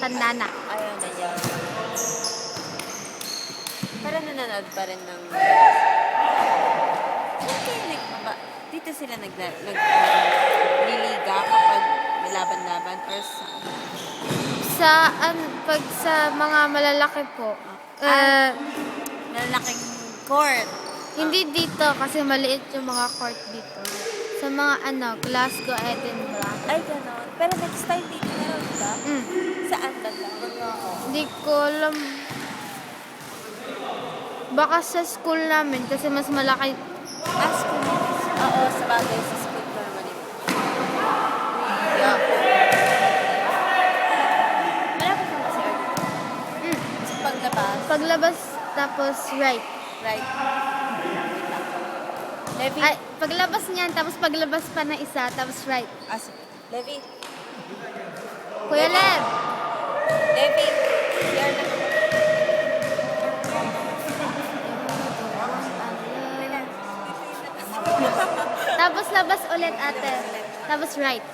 matanda na. Ayaw na niya. Pero nanonood pa rin ng... Dito sila nagliliga kapag may laban-laban or sa... Pag sa mga malalaki po. Malalaking court. Hindi dito kasi maliit yung mga court dito. Sa mga Glasgow, Edinburgh. Ay, gano'n. Pero next time dito meron ka? Saan ba lang? Hindi ko alam. Baka sa school namin kasi mas malaki. School? Oo, sa bagay sa school normally. Yeah. Malapit lang kasi sa paglabas. Paglabas tapos right. Right. Levi? Ay, paglabas niyan tapos paglabas pa na isa tapos right. Sige. Levi? Kuya Lev! Levi? Here na. Tapos labas ulit ate. Tapos right.